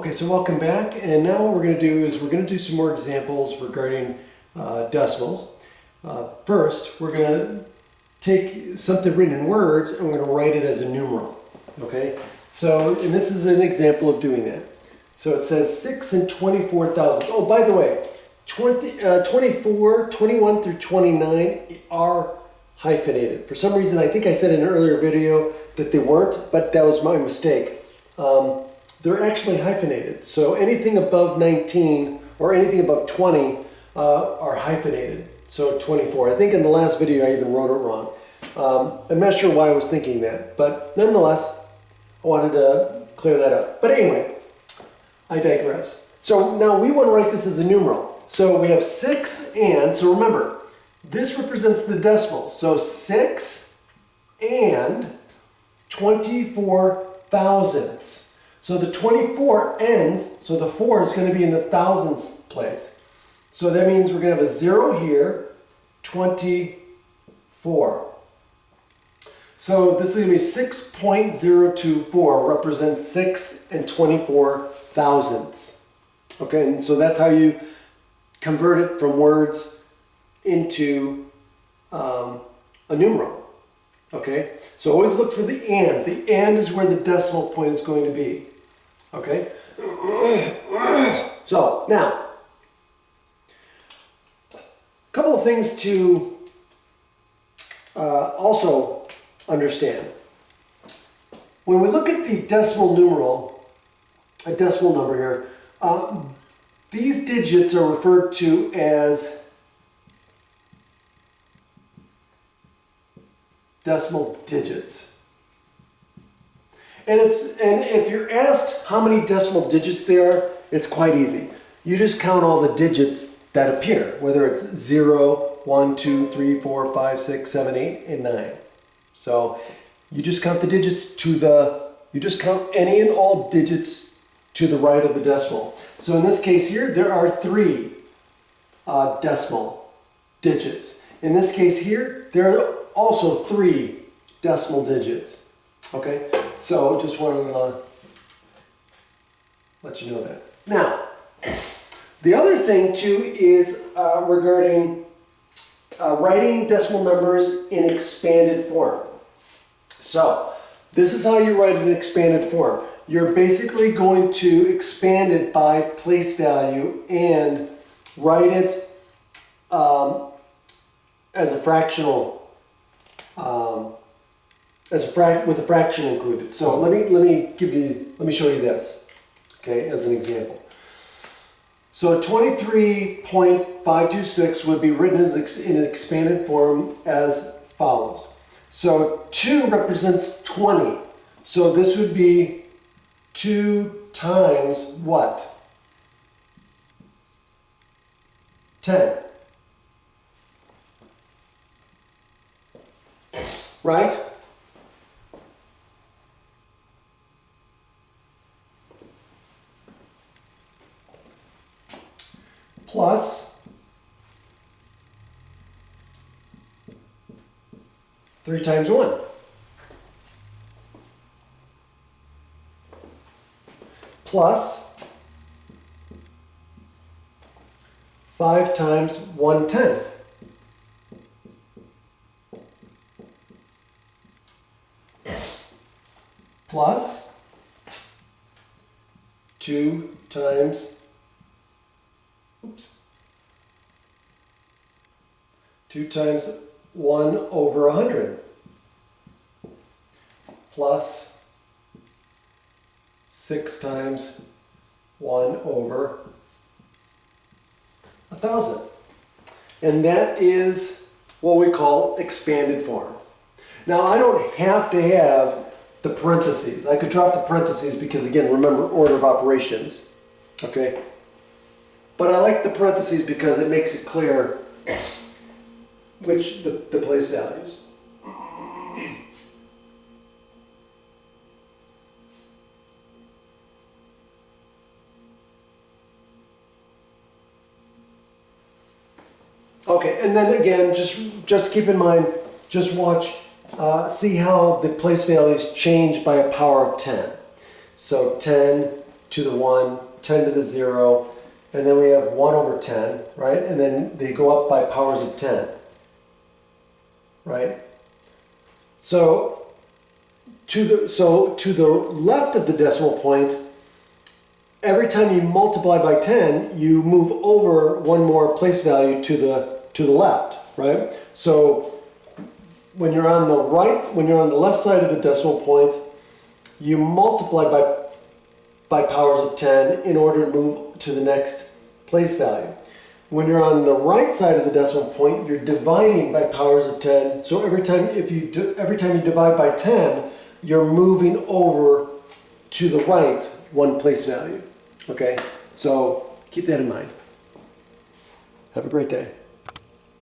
Okay, so welcome back, and now what we're going to do is we're going to do some more examples regarding decimals. First, we're going to take something written in words and we're going to write it as a numeral. Okay, so, and this is an example of doing that. So it says 6 and 24 thousandths. Oh, by the way, 24, 21 through 29 are hyphenated. For some reason, I think I said in an earlier video that they weren't, but that was my mistake. They're actually hyphenated. So anything above 19 or anything above 20 are hyphenated. So 24. I think in the last video I even wrote it wrong. I'm not sure why I was thinking that, but nonetheless, I wanted to clear that up. But anyway, I digress. So now we want to write this as a numeral. So we have 6 and, so remember, this represents the decimals. So 6 and 24 thousandths. So the 24 ends, so the 4 is going to be in the thousandths place. So that means we're going to have a 0 here, 24. So this is going to be 6.024 represents 6 and 24 thousandths. Okay, and so that's how you convert it from words into a numeral. Okay, so always look for the and. The and is where the decimal point is going to be. Okay, so now, a couple of things to also understand. When we look at the decimal numeral, a decimal number here, these digits are referred to as decimal digits. And if you're asked how many decimal digits there are, it's quite easy. You just count all the digits that appear, whether it's 0, 1, 2, 3, 4, 5, 6, 7, 8, and 9. So you just count the digits you just count any and all digits to the right of the decimal. So in this case here, there are 3 decimal digits. In this case here, there are also 3 decimal digits. Okay, so just wanted to let you know that. Now, the other thing too is regarding writing decimal numbers in expanded form. So, this is how you write an expanded form. You're basically going to expand it by place value and write it as a fractional, with a fraction included. So let me show you this, okay, as an example. So 23.526 would be written in an expanded form as follows. So 2 represents 20. So this would be 2 times what? 10. Right? Plus 3 times 1. Plus 5 times 1/10. Plus 2 times 2 times 1 over 100 plus 6 times 1 over 1,000. And that is what we call expanded form. Now I don't have to have the parentheses. I could drop the parentheses because, again, remember, order of operations. Okay? But I like the parentheses because it makes it clear which the place values. Okay, and then again, just keep in mind, just watch, see how the place values change by a power of 10. So 10 to the 1, 10 to the 0, and then we have 1 over 10, right? And then they go up by powers of 10, right? So to the left of the decimal point, every time you multiply by 10, you move over one more place value to the left, right? So when you're on the left side of the decimal point, you multiply by powers of 10 in order to move to the next place value. When you're on the right side of the decimal point, you're dividing by powers of 10. So every time you divide by 10, you're moving over to the right one place value. Okay? So keep that in mind. Have a great day.